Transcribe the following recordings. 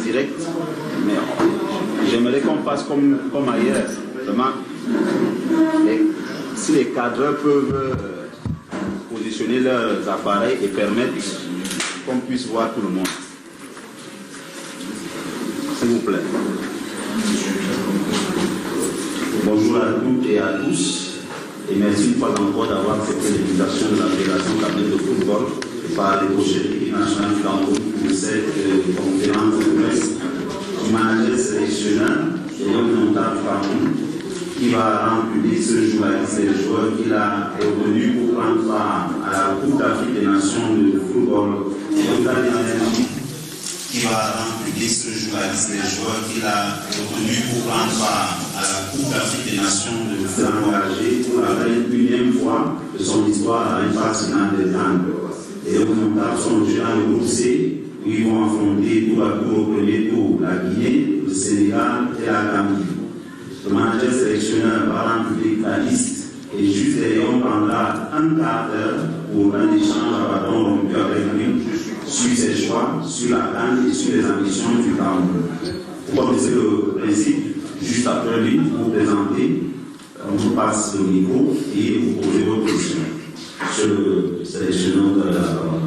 direct, mais j'aimerais qu'on fasse comme ailleurs. Vraiment, si les cadreurs peuvent positionner leurs appareils et permettre qu'on puisse voir tout le monde. S'il vous plaît. Bonjour à toutes et à tous, et merci une fois encore d'avoir accepté l'invitation de la Fédération camerounaise de football par les coachs de l'équipe nationale du Cameroun pour cette conférence de presse du manager sélectionneur et l'homme notable du Cameroun qui va rendre public ce jour à les joueurs qu'il a retenus pour prendre part à la Coupe d'Afrique des Nations de football qui va rendre public ce jour à les joueurs qu'il a retenus pour prendre part à la Coupe d'Afrique des Nations de football engagé pour la 21e fois de son histoire à une phase finale des Landes. Les remontables sont déjà dans le groupe C où ils vont affronter tour à tour au premier tour la Guinée, le Sénégal et la Gambie. Le manager sélectionneur va rendre public la liste et juste derrière on prendra un quart d'heure pour un échange à bâton rompu avec lui sur ses choix, sur la CAN et sur les ambitions du Cameroun. Pour connaître le principe, juste après lui, vous présenter, on vous passe le micro et vous posez vos questions. Monsieur le sélectionneur de la parole.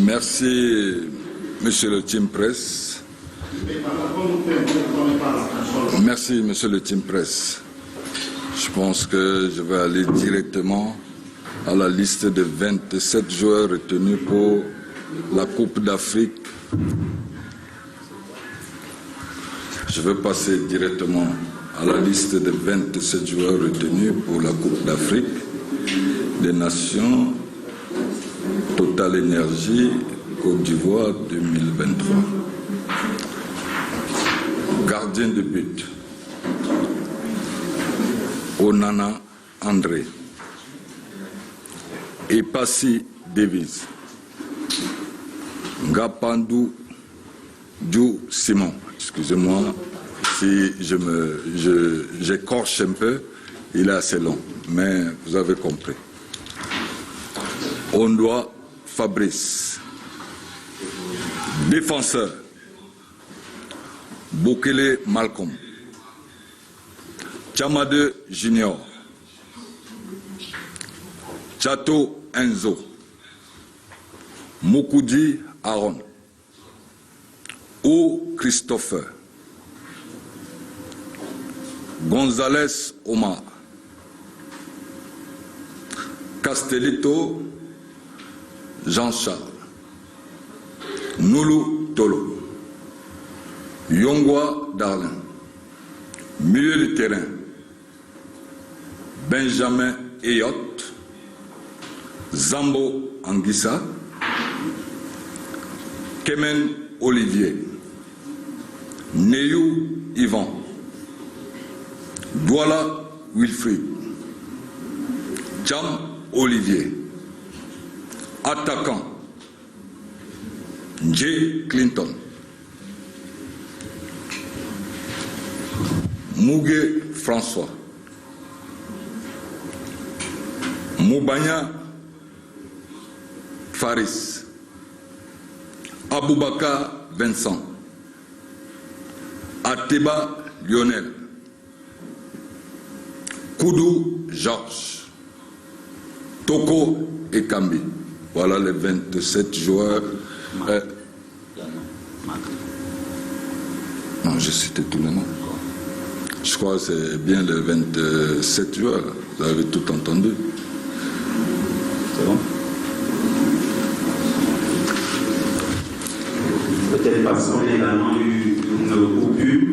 Merci, monsieur le team presse. Merci, monsieur le team presse. Je pense que je vais aller directement à la liste de 27 joueurs retenus pour la Coupe d'Afrique. Je vais passer directement à la liste de 27 joueurs retenus pour la Coupe d'Afrique des Nations Total Énergie Côte d'Ivoire 2023. Gardien de but, Onana André. Epassi Davis. Ngapandu Djou Simon. Excusez-moi si j'écorche un peu, il est assez long, mais vous avez compris. Ondoa Fabrice. Défenseur, Bokele Malcolm. Chamade Junior. Chato Enzo. Mukudi Aaron. O Christopher. González Omar. Castellito Jean-Charles. Noulou Tolo. Yongwa Darlin. Milieu de terrain. Benjamin Eyot. Zambo Anguissa. Kemen Olivier. Neyou Yvan. Douala Wilfried. Cham Olivier. Attaquant. J. Clinton. Mougué François. Moubanya Faris. Aboubaka Vincent. Ateba Lionel. Koudou Georges. Toko Ekambi. Voilà les 27 joueurs. Non, j'ai cité tous les noms. Je crois que c'est bien les 27 joueurs. Vous avez tout entendu. C'est bon? Peut-être parce qu'on a également eu une coupure.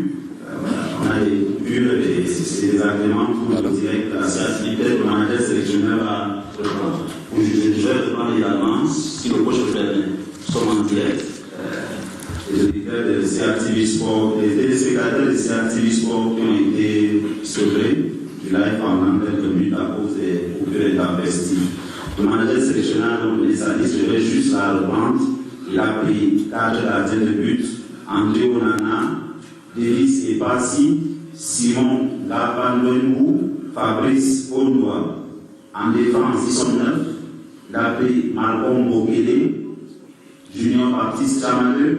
On a des coupures et c'est des agréments pour le direct à sa activité. Le manager sélectionneur va pour juger le joueur, prendre également, si le coach le permet, sommes en direct. Les auditeurs de CRTV Sport, les téléspectateurs de CRTV Sport qui ont été sauvés du live pendant quelques minutes à cause des coupures intempestives. Le manager sélectionneur donc les services, je vais juste la reprendre. Il a pris 4 gardiens de but, André Onana, Davis Epassi, Simon Gabandonou, Fabrice Ondoa. En défense, ils sont 9. Il a pris Malcolm Bokele, Junior Baptiste Chamaneux,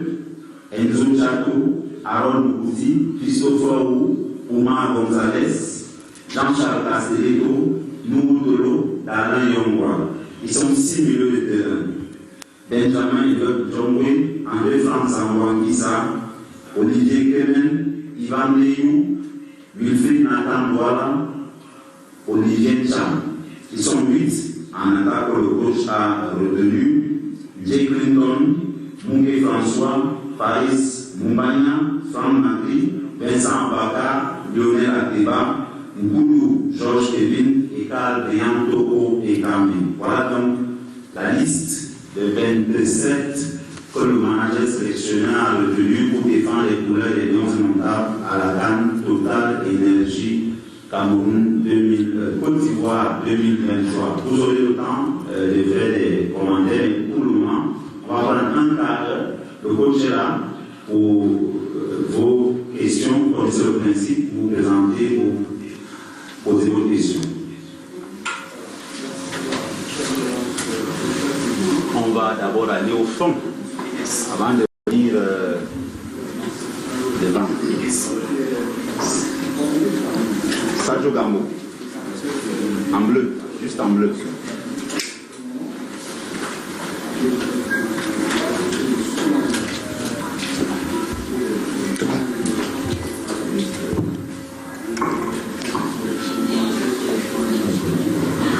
Enzo Chato, Aaron Mouti, Christopher Wu, Omar Gonzalez, Jean-Charles Castelletto, Nourou Tolo, Alain Yongwa. Ils sont 6 milieux de terrain. Benjamin Yves Djongwe, André Franck Sambouangisa, Olivier Kemen, Ivan Leyou, Wilfried Nathan Douala, Olivier Cham. Ils sont 8 en attaque que le coach a retenu. Jay Clinton, Mungé François, Faris Mumbanya, Franck Magri, Vincent Baka, Lionel Akeba, Ngoulou, Georges Kevin et Karl Brian Toko et Kambi. Voilà donc la liste de 27 que le manager sélectionneur a retenu pour défendre les couleurs des lions indomptables à la CAN Total Énergie Cameroun Côte d'Ivoire 2023. Vous aurez le temps de faire des commentaires, mais pour le moment, on va prendre un quart d'heure. Le coach est là pour vos questions, pour connaissez le principe, vous présenter, pour poser vos questions. On va d'abord aller au fond, avant de venir devant. Sadio Gambo, en bleu, juste en bleu.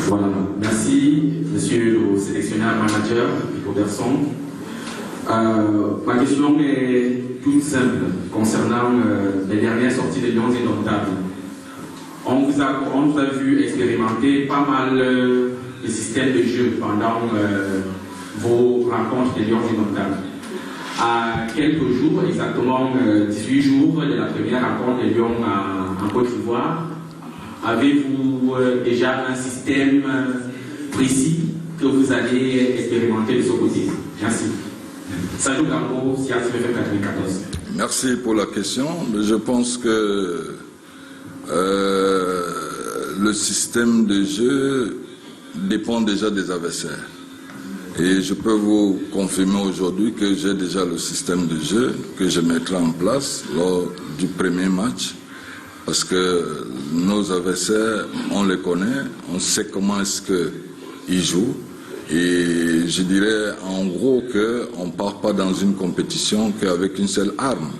Voilà, merci, monsieur le sélectionneur manager, Pico Berson. Ma question est toute simple concernant les dernières sorties de Lions Indomptables. On vous a vu expérimenter pas mal de systèmes de jeu pendant vos rencontres des Lions Indomptables. À quelques jours, exactement 18 jours de la première rencontre des Lions en Côte d'Ivoire, avez-vous déjà un système précis que vous allez expérimenter de ce côté? Merci. Sadio Gambo, CRCFM 94. Merci pour la question. Je pense que le système de jeu dépend déjà des adversaires. Et je peux vous confirmer aujourd'hui que j'ai déjà le système de jeu que je mettrai en place lors du premier match. Parce que nos adversaires, on les connaît, on sait comment est-ce qu'ils jouent. Et je dirais en gros qu'on ne part pas dans une compétition qu'avec une seule arme.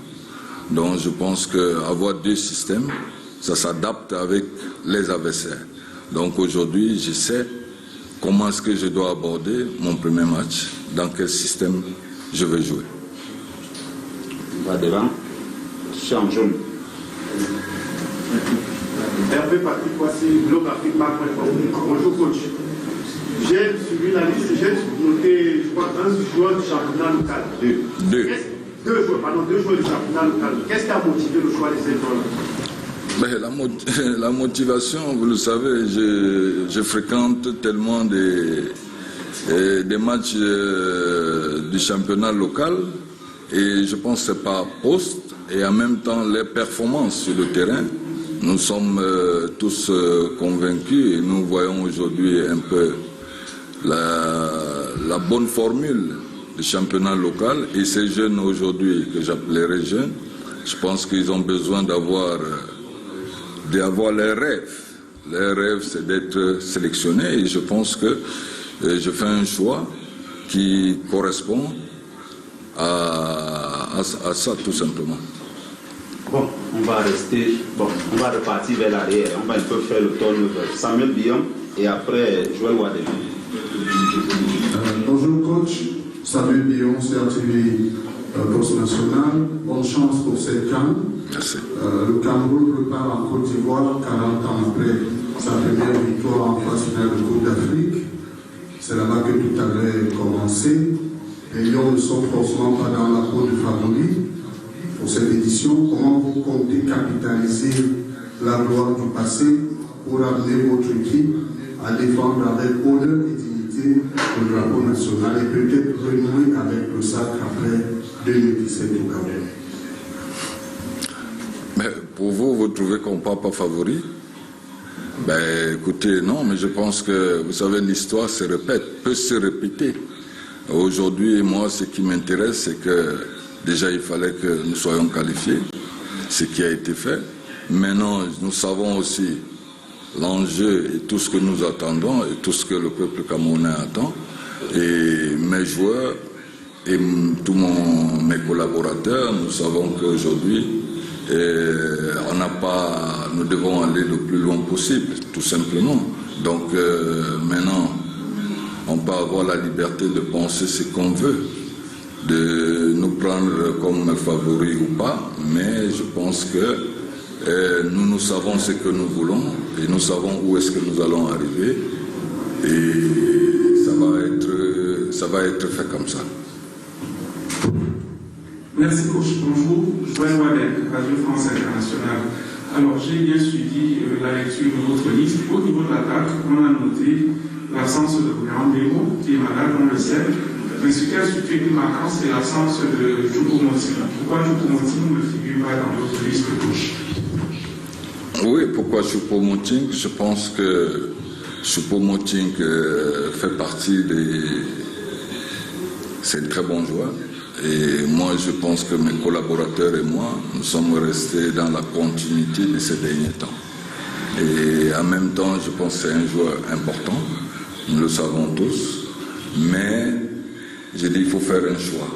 Donc je pense qu'avoir deux systèmes, ça s'adapte avec les adversaires. Donc aujourd'hui, je sais comment est-ce que je dois aborder mon premier match, dans quel système je vais jouer. On va devant. Champ jaune. Hervé Patrick, voici Globe Afrique. Bonjour coach. J'ai suivi la liste, j'ai noté, je crois, un joueur du championnat local. Deux joueurs du championnat local. Qu'est-ce qui a motivé le choix de ces joueurs-là? La motivation, vous le savez, je fréquente tellement des matchs du championnat local et je pense que c'est par poste et en même temps les performances sur le terrain. Nous sommes tous convaincus et nous voyons aujourd'hui un peu la bonne formule du championnat local et ces jeunes aujourd'hui que j'appellerais jeunes, je pense qu'ils ont besoin d'avoir leurs rêves. Leur rêve, c'est d'être sélectionnés et je pense que je fais un choix qui correspond à ça tout simplement. Bon, on va repartir vers l'arrière. On va un peu faire le turnover. Samuel Bion et après Joël Wadé. Bonjour coach, Samuel Bion, CRTV poste national. Bonne chance pour cette CAN. Merci. Le Cameroun prépare en Côte d'Ivoire 40 ans après sa première victoire en phase finale de Coupe d'Afrique. C'est là-bas que tout avait commencé. Les Lions ne sont forcément pas dans la peau du favori. Pour cette édition, comment vous comptez capitaliser la gloire du passé pour amener votre équipe à défendre avec honneur et dignité le drapeau national et peut-être renouer avec le sacre après 2017 au Cameroun? Mais pour vous, vous trouvez qu'on ne part pas favori? Écoutez, non, mais je pense que, vous savez, l'histoire se répète, peut se répéter. Aujourd'hui, moi, ce qui m'intéresse, c'est que déjà, il fallait que nous soyons qualifiés, ce qui a été fait. Maintenant, nous savons aussi l'enjeu et tout ce que nous attendons et tout ce que le peuple camerounais attend. Et mes joueurs et tous mes collaborateurs, nous savons qu'aujourd'hui, nous devons aller le plus loin possible, tout simplement. Donc maintenant, on peut avoir la liberté de penser ce qu'on veut, de nous prendre comme favoris ou pas, mais je pense que nous savons ce que nous voulons et nous savons où est-ce que nous allons arriver et ça va être fait comme ça. Merci coach. Bonjour, Joël Wadek, Radio France Internationale. Alors j'ai bien suivi la lecture de votre liste. Au niveau de l'attaque, on a noté l'absence de Brandéo, qui est malade, on le sait. Mais ce qui a surtout été marquant, c'est l'absence de Choupo-Moting. Pourquoi Choupo-Moting ne figure pas dans votre liste gauche? Oui, pourquoi Choupo-Moting? Je pense que Choupo-Moting fait partie des... C'est un très bon joueur. Et moi, je pense que mes collaborateurs et moi, nous sommes restés dans la continuité de ces derniers temps. Et en même temps, je pense que c'est un joueur important. Nous le savons tous. Mais, j'ai dit, il faut faire un choix.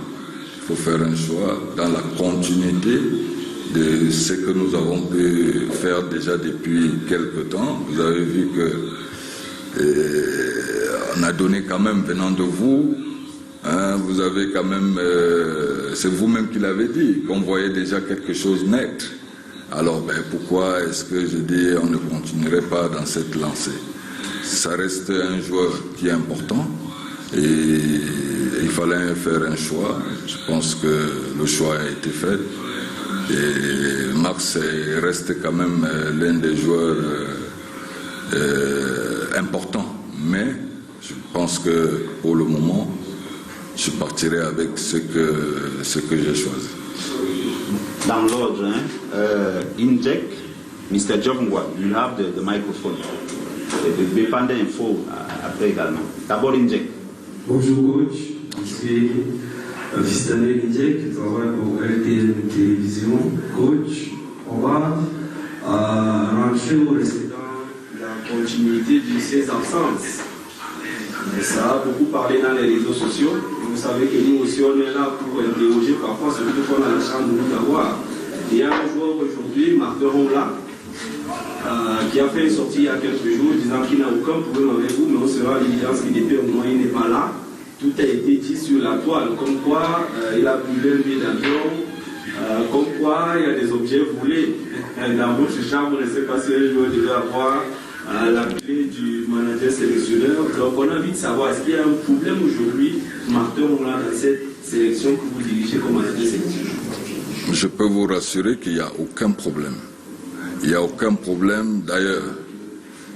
Il faut faire un choix dans la continuité de ce que nous avons pu faire déjà depuis quelque temps. Vous avez vu que on a donné quand même, venant de vous, vous avez quand même, c'est vous-même qui l'avez dit, qu'on voyait déjà quelque chose naître. Alors, pourquoi est-ce que je dis on ne continuerait pas dans cette lancée? Ça reste un joueur qui est important et il fallait faire un choix. Je pense que le choix a été fait. Et Max reste quand même l'un des joueurs importants. Mais je pense que pour le moment, je partirai avec ce que j'ai choisi. Dans l'ordre, Injek, Mr. Jovngwa, you have the microphone. Dépendez info après également. D'abord Injek. Bonjour coach, je suis Fistanel Injek, je travaille pour LTN Télévision. Coach, on va rentrer au reste dans la continuité de ces absences. Et ça a beaucoup parlé dans les réseaux sociaux. Vous savez que nous aussi, on est là pour interroger parfois celui qu'on a la chance de nous avoir. Il y a un joueur aujourd'hui, Martin Rongla, qui a fait une sortie il y a quelques jours disant qu'il n'a aucun problème avec vous, mais on sera à l'évidence qu'il était au moins, il n'est pas là. Tout a été dit sur la toile, comme quoi il a brûlé un billet d'avion, comme quoi il y a des objets volés. Dans votre chambre, je ne sais pas si un joueur devait avoir la clé du manager sélectionneur. Donc on a envie de savoir, est-ce qu'il y a un problème aujourd'hui, Martin, dans cette sélection que vous dirigez comme manager sélectionneur? Je peux vous rassurer qu'il n'y a aucun problème. Il n'y a aucun problème. D'ailleurs,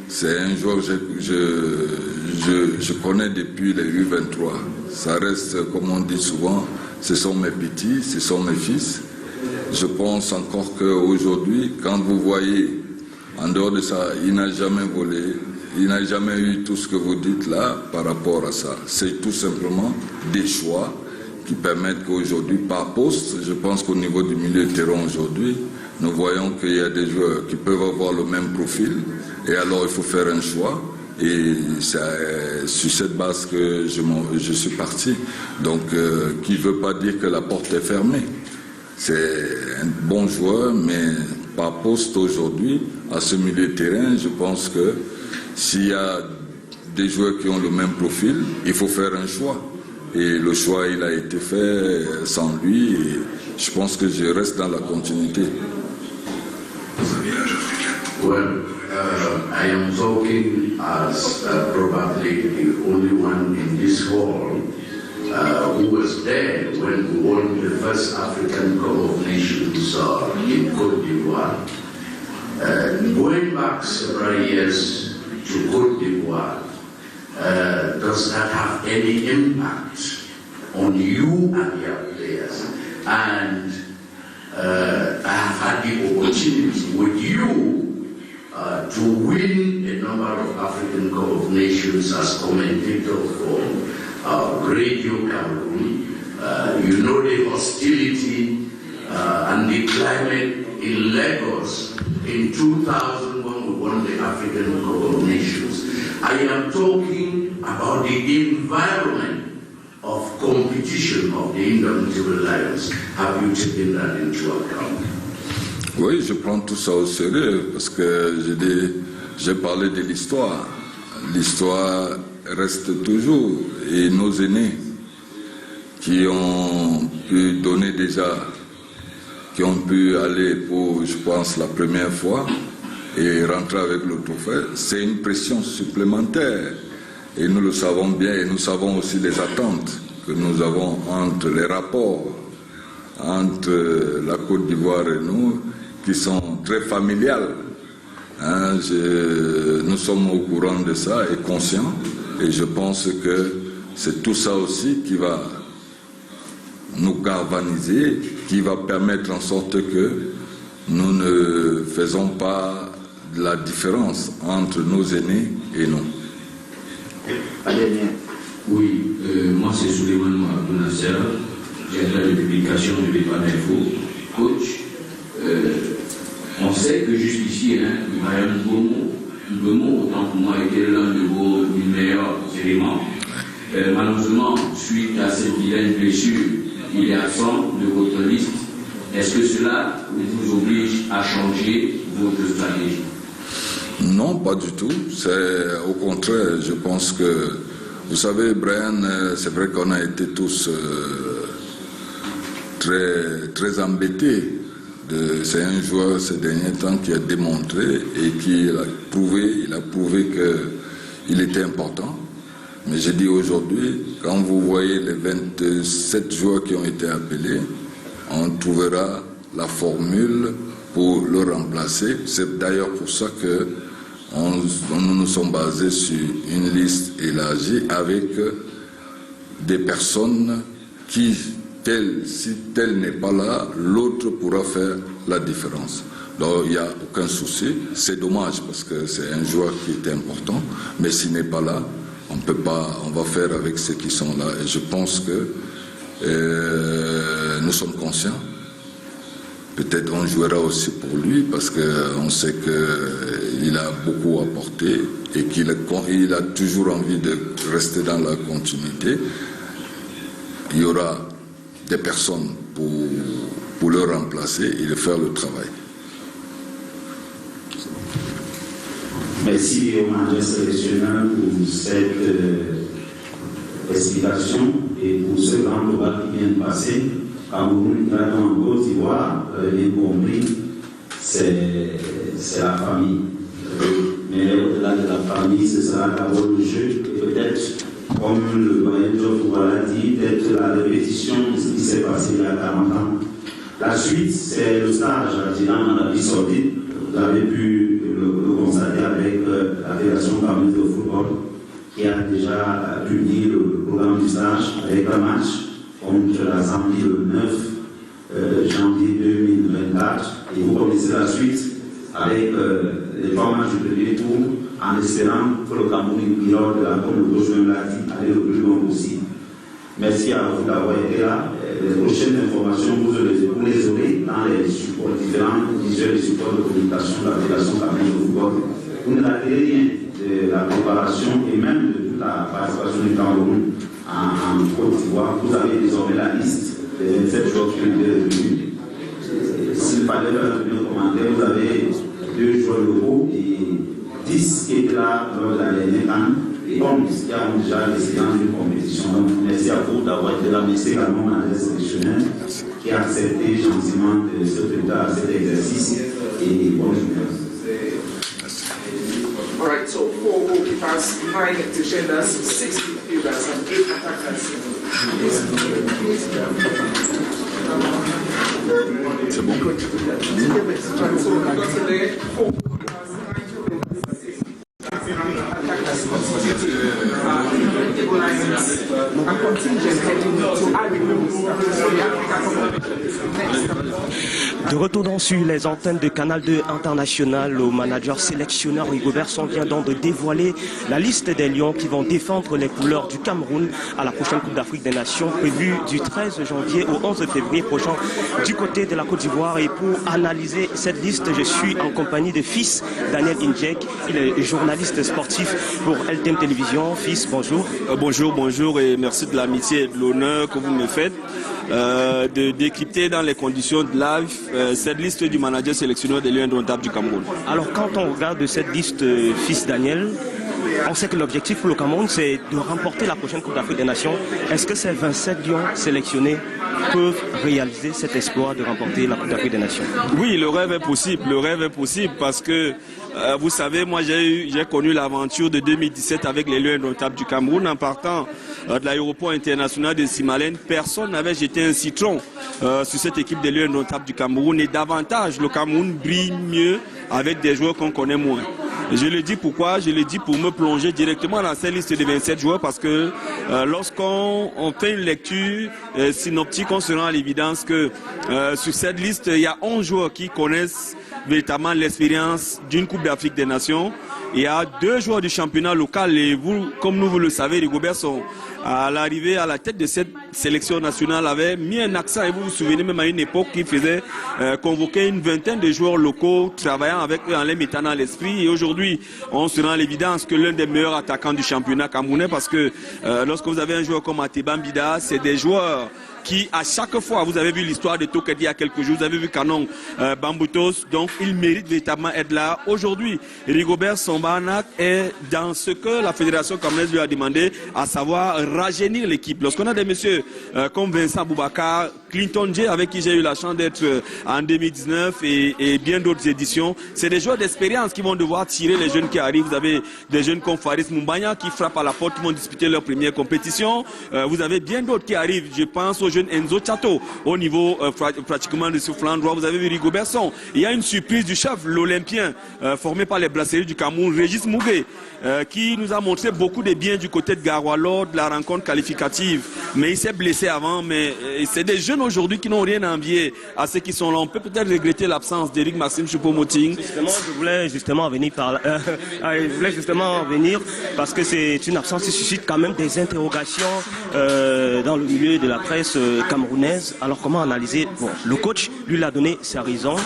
c'est un joueur que je connais depuis les U23. Ça reste, comme on dit souvent, ce sont mes petits, ce sont mes fils. Je pense encore qu'aujourd'hui, quand vous voyez, en dehors de ça, il n'a jamais volé, il n'a jamais eu tout ce que vous dites là par rapport à ça. C'est tout simplement des choix qui permettent qu'aujourd'hui, par poste, je pense qu'au niveau du milieu de terrain aujourd'hui, nous voyons qu'il y a des joueurs qui peuvent avoir le même profil, et alors il faut faire un choix, et c'est sur cette base que je suis parti. Donc, qui ne veut pas dire que la porte est fermée. C'est un bon joueur, mais par poste aujourd'hui, à ce milieu de terrain, je pense que s'il y a des joueurs qui ont le même profil, il faut faire un choix. Et le choix, il a été fait sans lui, et je pense que je reste dans la continuité. Well, I am talking as probably the only one in this hall who was there when we won the first African Cup of Nations in Côte d'Ivoire. Going back several years to Côte d'Ivoire, does that have any impact on you and your players? And I have had the opportunity with you to win a number of African Cup of Nations as commentator for Radio Cameroon. You know the hostility and the climate in Lagos in 2000 when we won the African Cup of Nations. I am talking about the environment of competition of the Indomitable Lions. Have you taken that into account? Oui, je prends tout ça au sérieux parce que j'ai parlé de l'histoire. L'histoire reste toujours et nos aînés qui ont pu donner déjà, qui ont pu aller pour, je pense, la première fois et rentrer avec le trophée, c'est une pression supplémentaire. Et nous le savons bien et nous savons aussi les attentes que nous avons entre les rapports entre la Côte d'Ivoire et nous, qui sont très familiales. Nous sommes au courant de ça et conscients. Et je pense que c'est tout ça aussi qui va nous galvaniser, qui va permettre en sorte que nous ne faisons pas de la différence entre nos aînés et nous. Oui, moi c'est Souleymane Abdounassar, j'ai la publication de l'État d'Info. Coach, on sait que jusqu'ici, Mariam Bomo, autant que moi, était l'un de vos meilleurs éléments. Malheureusement, suite à cette vilaine blessure, il est absent de votre liste. Est-ce que cela vous oblige à changer votre stratégie? Non, pas du tout. C'est au contraire, je pense que, vous savez, Brian, c'est vrai qu'on a été tous très embêtés. C'est un joueur ces derniers temps qui a démontré et qui a prouvé qu'il était important. Mais je dis aujourd'hui, quand vous voyez les 27 joueurs qui ont été appelés, on trouvera la formule pour le remplacer. C'est d'ailleurs pour ça que nous nous sommes basés sur une liste élargie avec des personnes qui, si tel n'est pas là, l'autre pourra faire la différence. Donc il n'y a aucun souci. C'est dommage parce que c'est un joueur qui était important, mais s'il n'est pas là, on peut pas, on va faire avec ceux qui sont là. Et je pense que nous sommes conscients. Peut-être on jouera aussi pour lui parce qu'on sait qu'il a beaucoup apporté et qu'il a toujours envie de rester dans la continuité. Il y aura des personnes pour le remplacer et de faire le travail. Merci au manager sélectionneur pour cette explication et pour ce grand débat qui vient de passer. Cameroun, en Côte d'Ivoire, bien compris, c'est la famille. Mais au-delà de la famille, ce sera d'abord le jeu et peut-être, comme le doyen Geoffroy l'a dit, peut-être la répétition de ce qui s'est passé il y a 40 ans. La suite, c'est le stage en Arabie Saoudite. Vous avez pu le constater avec la Fédération camerounaise de football qui a déjà publié le programme du stage avec un match contre la Zambie le 9 janvier 2024. Et vous connaissez la suite avec les 3 matchs du premier tour en espérant que le Cameroun, lors de la Coupe de juin, l'a dit, aller le plus loin possible. Merci à vous d'avoir été là. Les prochaines informations, vous les aurez dans les supports différents, les supports de communication de la Fédération camerounaise de football. Vous ne ratez rien de la préparation et même de toute la participation du Cameroun en Côte d'Ivoire. Vous avez désormais la liste des 27 joueurs qui ont été retenus. S'il fallait faire un commentaire, vous avez 2 joueurs locaux et 10 qui étaient là lors de la dernière année. Et comme il y a déjà l'expérience d'une compétition, donc merci à vous d'avoir été là, merci également à la sélectionneur qui a accepté gentiment de se prêter à cet exercice et bonne journée. All right, so 4 goalkeepers, 9 defenders, 6 midfielders, and 8 attackers. C'est bon. So we got to there 4 and contingent heading to Ivory Coast. So the Africa competition. Next. De retour donc sur les antennes de Canal 2 International, le manager sélectionneur Rigobert Song vient donc de dévoiler la liste des Lions qui vont défendre les couleurs du Cameroun à la prochaine Coupe d'Afrique des Nations prévue du 13 janvier au 11 février prochain du côté de la Côte d'Ivoire. Et pour analyser cette liste, je suis en compagnie de Fils Daniel Indjek. Il est journaliste sportif pour LTM Télévision. Fils, bonjour. Bonjour et merci de l'amitié et de l'honneur que vous me faites de décrypter dans les conditions de live cette liste du manager sélectionneur des Lions indomptables du Cameroun. Alors quand on regarde cette liste, Fils Daniel, on sait que l'objectif pour le Cameroun c'est de remporter la prochaine Coupe d'Afrique des Nations. Est-ce que ces 27 Lions sélectionnés peuvent réaliser cet exploit de remporter la Coupe d'Afrique des Nations? Oui, le rêve est possible parce que vous savez, moi j'ai connu l'aventure de 2017 avec les Lions indomptables du Cameroun. En partant de l'aéroport international de Simalène, personne n'avait jeté un citron sur cette équipe des Lions indomptables du Cameroun, et davantage le Cameroun brille mieux avec des joueurs qu'on connaît moins. Je le dis pourquoi? Je le dis pour me plonger directement dans cette liste de 27 joueurs, parce que lorsqu'on fait une lecture synoptique, on se rend à l'évidence que sur cette liste, il y a 11 joueurs qui connaissent véritablement l'expérience d'une Coupe d'Afrique des Nations. Il y a 2 joueurs du championnat local, et vous, comme vous le savez, Rigobert Song, à l'arrivée à la tête de cette sélection nationale, avait mis un accent, et vous vous souvenez même à une époque qu'il faisait convoquer une vingtaine de joueurs locaux travaillant avec eux en les mettant dans l'esprit. Et aujourd'hui, on se rend à l'évidence que l'un des meilleurs attaquants du championnat camerounais, parce que lorsque vous avez un joueur comme Ateba Mbida, c'est des joueurs qui, à chaque fois, vous avez vu l'histoire de Tokedi il y a quelques jours, vous avez vu Canon Bamboutos, donc il mérite véritablement être là. Aujourd'hui, Rigobert Sombanak est dans ce que la Fédération camerounaise lui a demandé, à savoir rajeunir l'équipe. Lorsqu'on a des messieurs comme Vincent Boubacar, Clinton J, avec qui j'ai eu la chance d'être en 2019 et bien d'autres éditions, c'est des joueurs d'expérience qui vont devoir tirer les jeunes qui arrivent. Vous avez des jeunes comme Faris Mumbanya qui frappent à la porte, qui vont disputer leur première compétition. Vous avez bien d'autres qui arrivent, je pense aux jeune Enzo Chato au niveau pratiquement de ce flanc droit. Vous avez vu Rigobert Song. Il y a une surprise du chef, l'Olympien formé par les Brasseries du Cameroun, Régis Mougé, qui nous a montré beaucoup de bien du côté de Garoua lors de la rencontre qualificative. Mais il s'est blessé avant. Mais c'est des jeunes aujourd'hui qui n'ont rien à envier à ceux qui sont là. On peut peut-être regretter l'absence d'Éric Maxime Choupo-Moting. Je voulais justement venir parce que c'est une absence qui suscite quand même des interrogations dans le milieu de la presse camerounaise. Alors comment analyser? Bon, le coach, lui, l'a donné sa raison,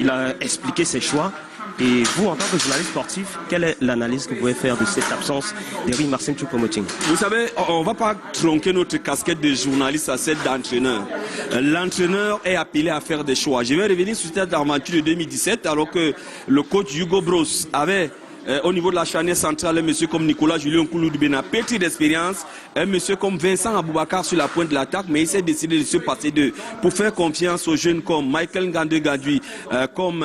il a expliqué ses choix. Et vous, en tant que journaliste sportif, quelle est l'analyse que vous pouvez faire de cette absence d'Éric Maxime Choupo-Moting? Vous savez, on ne va pas tronquer notre casquette de journaliste à celle d'entraîneur. L'entraîneur est appelé à faire des choix. Je vais revenir sur cette aventure de 2017, alors que le coach Hugo Bros avait au niveau de la charnière centrale, un monsieur comme Nicolas Julien Kouloudbena, pétri d'expérience, un monsieur comme Vincent Aboubacar sur la pointe de l'attaque, mais il s'est décidé de se passer d'eux pour faire confiance aux jeunes comme Michael Ngande Gadui, comme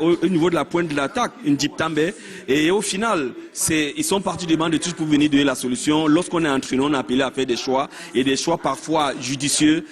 au niveau de la pointe de l'attaque, Ndip Tambe. Et au final, ils sont partis demander tous pour venir donner la solution. Lorsqu'on est entraîneur, on est appelé à faire des choix, et des choix parfois judicieux.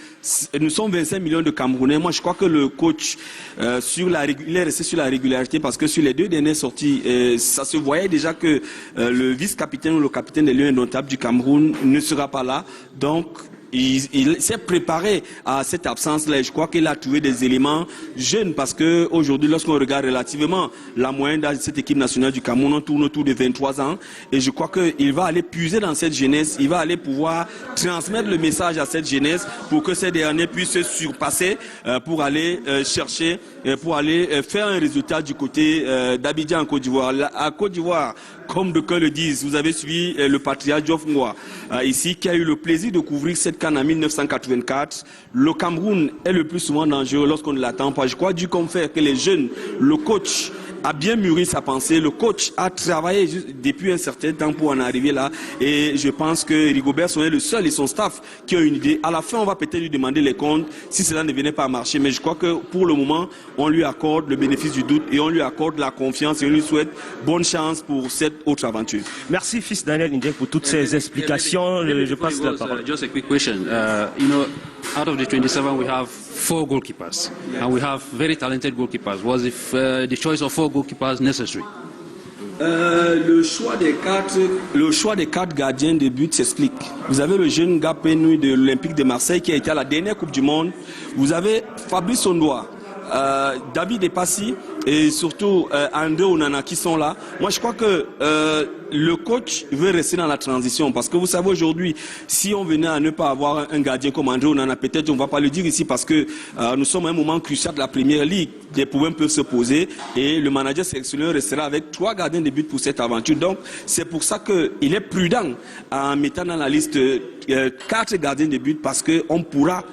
Nous sommes 25 millions de Camerounais. Moi, je crois que le coach, il est resté sur la régularité, parce que sur les 2 dernières sorties, ça se voyait déjà que le vice-capitaine ou le capitaine des Lions indomptables du Cameroun ne sera pas là. Donc, il s'est préparé à cette absence-là, et je crois qu'il a trouvé des éléments jeunes, parce que aujourd'hui, lorsqu'on regarde relativement la moyenne d'âge de cette équipe nationale du Cameroun, on tourne autour de 23 ans, et je crois qu'il va aller puiser dans cette jeunesse, il va aller pouvoir transmettre le message à cette jeunesse pour que ces derniers puissent se surpasser pour aller chercher, pour aller faire un résultat du côté d'Abidjan en Côte d'Ivoire. À Côte d'Ivoire, comme d'aucuns le disent, vous avez suivi le patriarche Diouf Ngoa ici, qui a eu le plaisir de couvrir cette CAN en 1984. Le Cameroun est le plus souvent dangereux lorsqu'on ne l'attend pas. Je crois du confère que les jeunes, le coach a bien mûri sa pensée, le coach a travaillé depuis un certain temps pour en arriver là, et je pense que Rigobert Song est le seul et son staff qui ont une idée. À la fin, on va peut-être lui demander les comptes si cela ne venait pas à marcher, mais je crois que pour le moment, on lui accorde le bénéfice du doute et on lui accorde la confiance, et on lui souhaite bonne chance pour cette autre aventure. Merci, Fils Daniel Indjek, pour toutes ces explications. Je passe la parole. Just a quick question. Out of the 27, we have 4 goalkeepers, and we have very talented goalkeepers. Was the choice of 4 goalkeepers necessary? le choix des quatre gardiens de but s'explique. Vous avez le jeune gars Penouille de l'Olympique de Marseille qui a été à la dernière Coupe du Monde. Vous avez Fabrice Ondoa, David Epassi et surtout André Onana qui sont là. Moi je crois que le coach veut rester dans la transition parce que vous savez aujourd'hui, si on venait à ne pas avoir un gardien comme André Onana, peut-être on ne va pas le dire ici parce que nous sommes à un moment crucial de la Première Ligue. Des problèmes peuvent se poser et le manager sélectionneur restera avec 3 gardiens de but pour cette aventure. Donc c'est pour ça qu'il est prudent en mettant dans la liste 4 gardiens de but parce qu'on pourra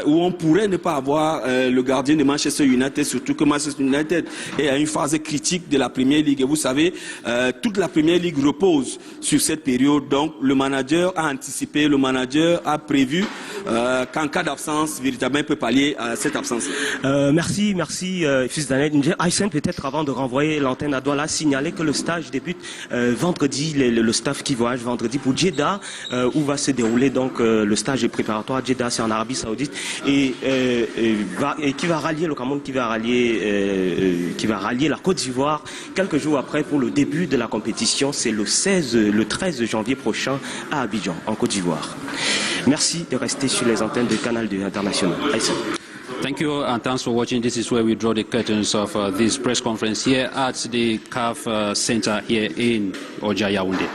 ou on pourrait ne pas avoir le gardien de Manchester United, surtout que Manchester United est à une phase critique de la Première Ligue. Et vous savez, toute la Première Ligue repose sur cette période. Donc le manager a anticipé, le manager a prévu qu'en cas d'absence, véritablement, il peut pallier à cette absence. Merci, fils d'Annette. Aysen, peut-être avant de renvoyer l'antenne à Douala, signaler que le stage débute vendredi, le staff qui voyage vendredi pour Jeddah, où va se dérouler donc le stage préparatoire. Jeddah, c'est en Arabie Saoudite, et qui va rallier le Cameroun, qui va rallier la Côte d'Ivoire quelques jours après pour le début de la compétition. C'est le 13 janvier prochain à Abidjan, en Côte d'Ivoire. Merci de rester sur les antennes de Canal 2 International. Aysen. Thank you and thanks for watching. This is where we draw the curtains of this press conference here at the CAF Center here in Oja Yaoundé.